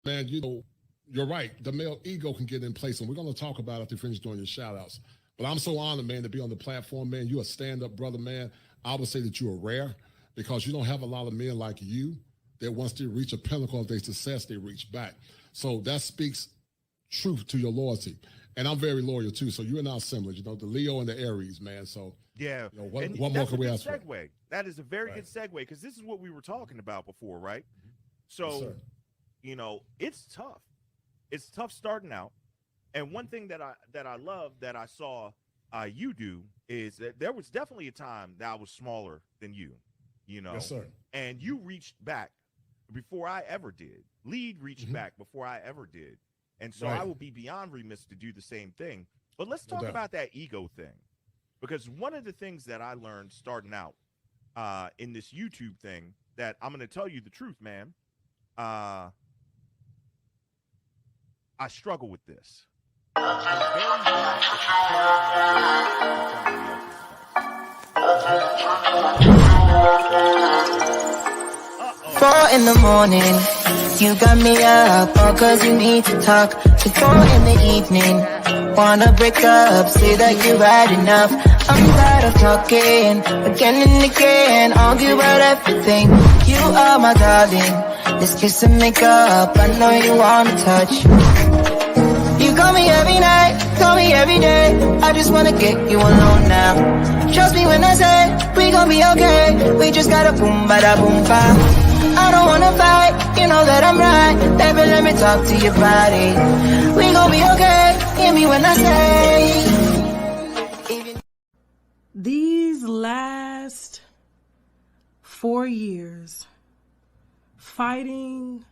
Man, you're right. The male ego can get in place, and we're going to talk about it after you finish doing your shout-outs. But I'm so honored, man, to be on the platform, man. You're a stand-up brother, man. I would say that you are rare because you don't have a lot of men like you that once they reach a pinnacle of their success, they reach back. So that speaks truth to your loyalty. And I'm very loyal, too. So you're now similar, the Leo and the Aries, man. So, yeah. What more can we ask for? That is a very good segue because this is what we were talking about before, right? So, yes, it's tough. It's tough starting out. And one thing that I love that I saw you do is that there was definitely a time that I was smaller than you, Yes, sir. And you reached back before I ever did. Lead reached back before I ever did. And so I will be beyond remiss to do the same thing. But let's talk about that ego thing. Because one of the things that I learned starting out in this YouTube thing that I'm going to tell you the truth, man. I struggle with this. Four in the morning, you got me up, all cause you need to talk. To 4 in the evening, wanna break up, say that you've had enough. I'm tired of talking, again and again, argue about everything. You are my darling, this kiss and make up, I know you wanna touch. You call me every night, call me every day, I just wanna get you alone now. Trust me when I say, we gon' be okay, we just gotta boom bada boom ba. I don't wanna fight, you know that I'm right, baby let me talk to your body. We gon' be okay, hear me when I say. These last 4 years fighting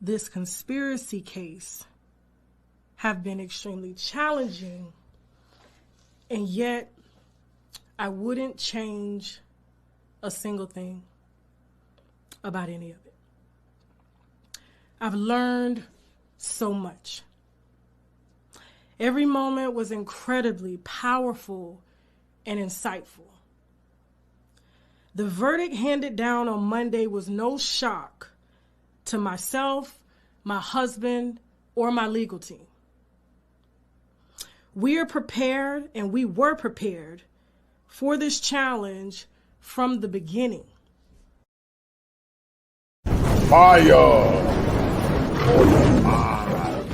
this conspiracy case have been extremely challenging, and yet I wouldn't change a single thing about any of it. I've learned so much. Every moment was incredibly powerful and insightful. The verdict handed down on Monday was no shock to myself, my husband, or my legal team. We are prepared, and we were prepared for this challenge from the beginning. Fire for your mind,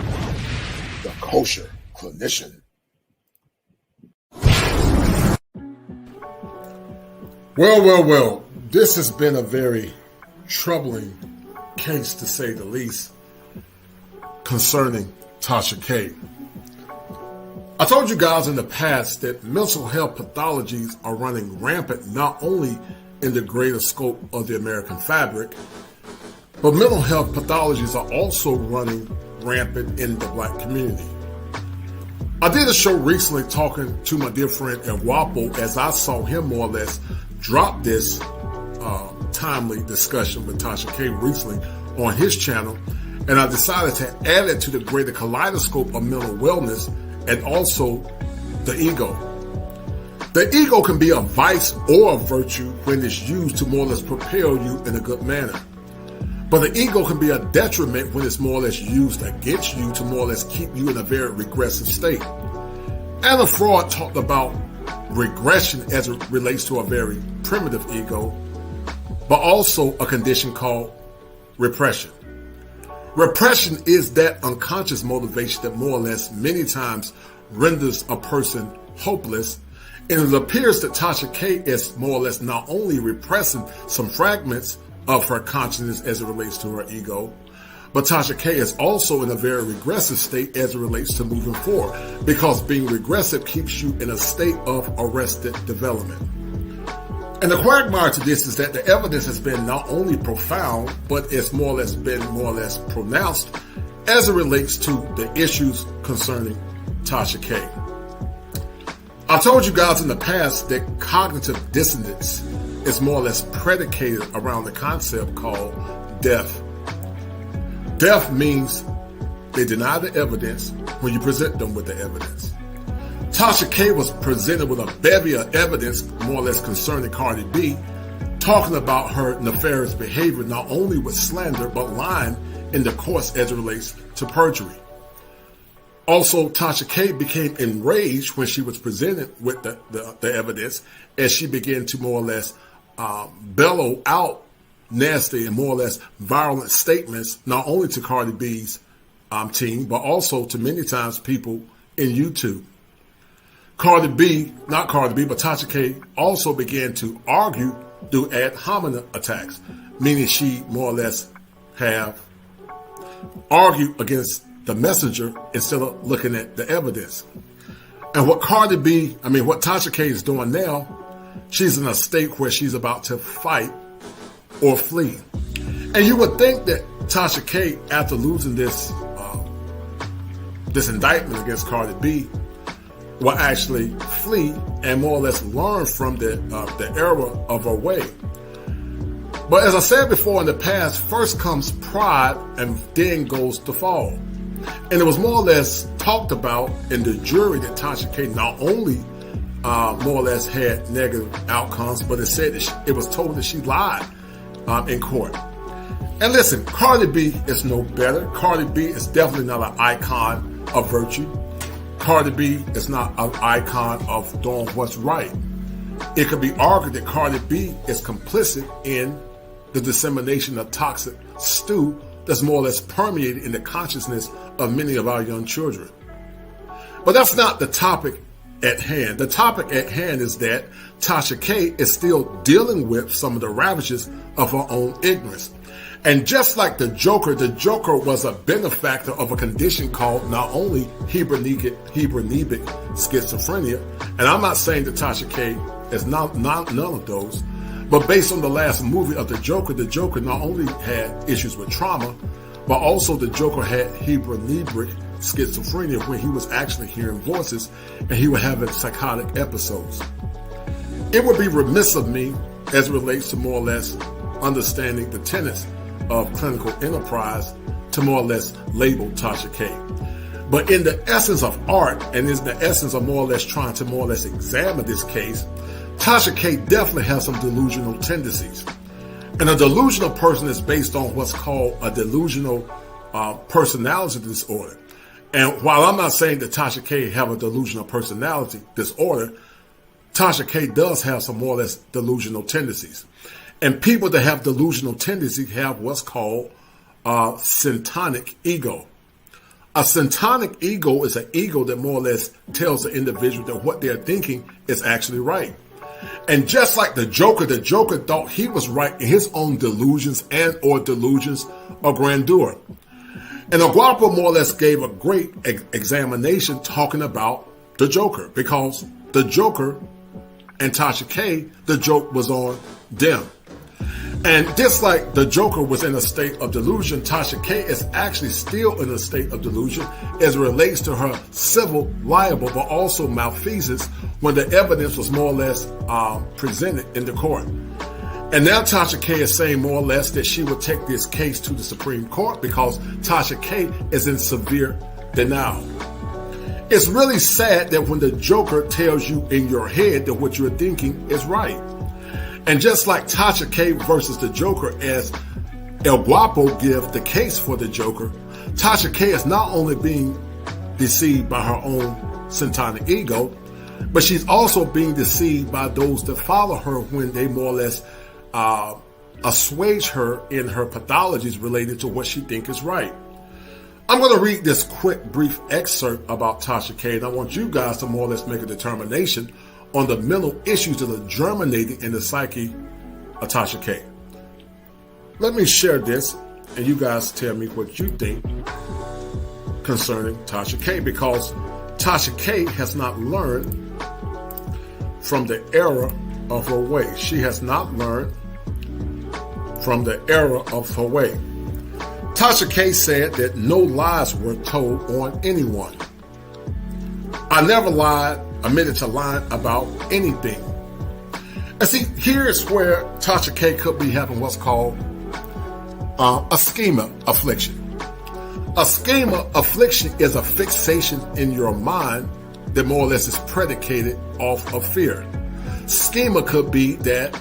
the kosher clinician. Well, this has been a very troubling case, to say the least, concerning Tasha K. I told you guys in the past that mental health pathologies are running rampant not only in the greater scope of the American fabric, but mental health pathologies are also running rampant in the black community. I did a show recently talking to my dear friend Guapo as I saw him more or less drop this timely discussion with Tasha K recently on his channel, and I decided to add it to the greater kaleidoscope of mental wellness and also the ego. The ego can be a vice or a virtue when it's used to more or less propel you in a good manner. But the ego can be a detriment when it's more or less used against you to more or less keep you in a very regressive state. Anna Freud talked about regression as it relates to a very primitive ego, but also a condition called repression. Repression is that unconscious motivation that more or less many times renders a person hopeless, and it appears that Tasha K is more or less not only repressing some fragments of her consciousness as it relates to her ego, but Tasha K is also in a very regressive state as it relates to moving forward, because being regressive keeps you in a state of arrested development. And the quagmire to this is that the evidence has been not only profound, but it's more or less been more or less pronounced as it relates to the issues concerning Tasha K. I told you guys in the past that cognitive dissonance is more or less predicated around the concept called deaf. Deaf means they deny the evidence when you present them with the evidence. Tasha K was presented with a bevy of evidence, more or less concerning Cardi B, talking about her nefarious behavior, not only with slander, but lying in the courts as it relates to perjury. Also, Tasha K became enraged when she was presented with the evidence, as she began to more or less bellow out nasty and more or less violent statements, not only to Cardi B's team, but also to many times people in YouTube. Tasha K also began to argue through ad hominem attacks, meaning she more or less have argued against the messenger instead of looking at the evidence. And what Tasha K is doing now, she's in a state where she's about to fight or flee. And you would think that Tasha K, after losing this indictment against Cardi B, will actually flee and more or less learn from the error of her way. But as I said before in the past, first comes pride and then goes the fall. And it was more or less talked about in the jury that Tasha K not only more or less had negative outcomes, but it said that it was told that she lied in court. And listen, Cardi B is no better. Cardi B is definitely not an icon of virtue. Cardi B is not an icon of doing what's right. It could be argued that Cardi B is complicit in the dissemination of toxic stew that's more or less permeated in the consciousness of many of our young children. But that's not the topic at hand. The topic at hand is that Tasha K is still dealing with some of the ravages of her own ignorance. And just like the Joker was a benefactor of a condition called not only Hebronibic schizophrenia, and I'm not saying that Tasha K is none of those, but based on the last movie of the Joker not only had issues with trauma, but also the Joker had Hebronibic schizophrenia, when he was actually hearing voices and he was having psychotic episodes. It would be remiss of me, as it relates to more or less understanding the tenets of clinical enterprise, to more or less label Tasha K. But in the essence of art, and in the essence of more or less trying to more or less examine this case, Tasha K definitely has some delusional tendencies. And a delusional person is based on what's called a delusional personality disorder. And while I'm not saying that Tasha K have a delusional personality disorder, Tasha K does have some more or less delusional tendencies. And people that have delusional tendencies have what's called a syntonic ego. A syntonic ego is an ego that more or less tells the individual that what they're thinking is actually right. And just like the Joker thought he was right in his own delusions and or delusions of grandeur. And Guapo more or less gave a great examination talking about the Joker, because the Joker and Tasha K, the joke was on them. And just like the Joker was in a state of delusion, Tasha K is actually still in a state of delusion as it relates to her civil liable, but also malfeasance when the evidence was more or less presented in the court. And now Tasha K is saying more or less that she would take this case to the Supreme Court because Tasha K is in severe denial. It's really sad that when the Joker tells you in your head that what you're thinking is right. And just like Tasha K versus the Joker, as El Guapo give the case for the Joker, Tasha K is not only being deceived by her own syntonic ego, but she's also being deceived by those that follow her when they more or less assuage her in her pathologies related to what she thinks is right. I'm going to read this quick, brief excerpt about Tasha K, and I want you guys to more or less make a determination on the mental issues that are germinating in the psyche of Tasha K. Let me share this, and you guys tell me what you think concerning Tasha K, because Tasha K has not learned from the error of her way. She has not learned from the error of her way. Tasha K said that no lies were told on anyone. I never admitted to lying about anything. And see, here's where Tasha K could be having what's called a schema affliction. A schema affliction is a fixation in your mind that more or less is predicated off of fear. Schema could be that,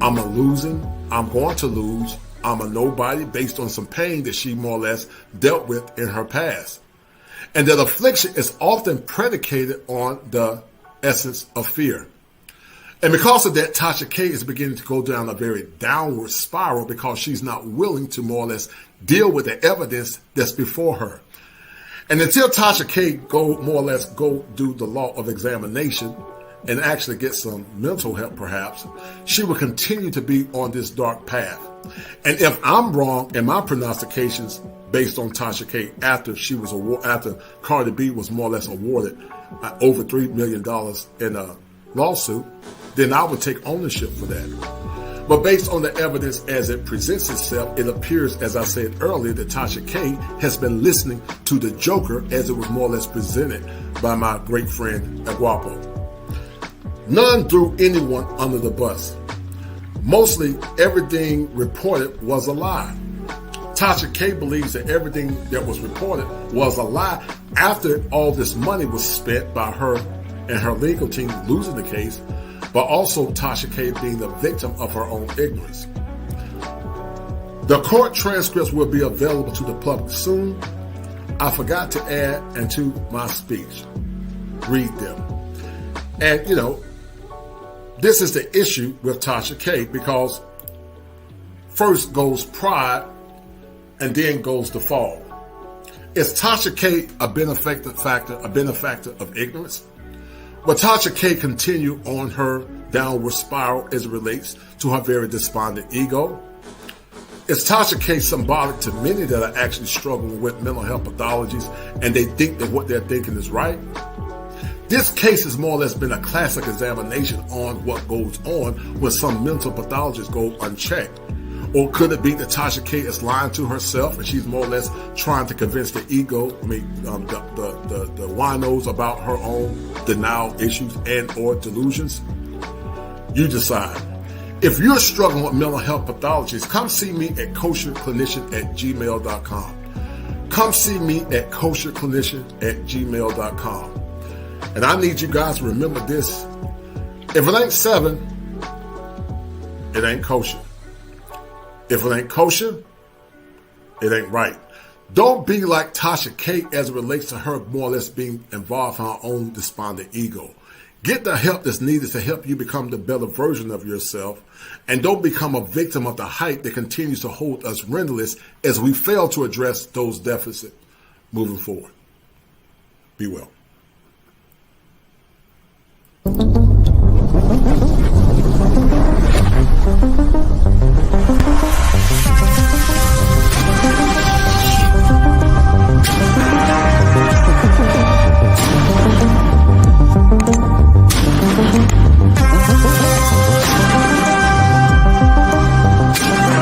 I'm going to lose, I'm a nobody based on some pain that she more or less dealt with in her past. And that affliction is often predicated on the essence of fear. And because of that, Tasha K is beginning to go down a very downward spiral because she's not willing to more or less deal with the evidence that's before her. And until Tasha K go do the law of examination and actually get some mental help perhaps, she will continue to be on this dark path. And if I'm wrong in my prognostications based on Tasha K after Cardi B was more or less awarded over $3 million in a lawsuit, then I would take ownership for that. But based on the evidence as it presents itself, it appears, as I said earlier, that Tasha K has been listening to the Joker as it was more or less presented by my great friend Guapo. None threw anyone under the bus. Mostly everything reported was a lie. Tasha K believes that everything that was reported was a lie after all this money was spent by her and her legal team losing the case, but also Tasha K being the victim of her own ignorance. The court transcripts will be available to the public soon. I forgot to add into my speech. Read them. And, this is the issue with Tasha K because first goes pride and then goes the fall. Is Tasha K a benefactor of ignorance? Will Tasha K continue on her downward spiral as it relates to her very despondent ego? Is Tasha K symbolic to many that are actually struggling with mental health pathologies and they think that what they're thinking is right? This case has more or less been a classic examination on what goes on when some mental pathologies go unchecked. Or could it be that Tasha K is lying to herself and she's more or less trying to convince the the winos about her own denial issues and or delusions? You decide. If you're struggling with mental health pathologies, come see me at kosherclinician@gmail.com. Come see me at kosherclinician@gmail.com. And I need you guys to remember this. If it ain't 7, it ain't kosher. If it ain't kosher, it ain't right. Don't be like Tasha K as it relates to her more or less being involved in her own despondent ego. Get the help that's needed to help you become the better version of yourself. And don't become a victim of the hype that continues to hold us renderless as we fail to address those deficits moving forward. Be well.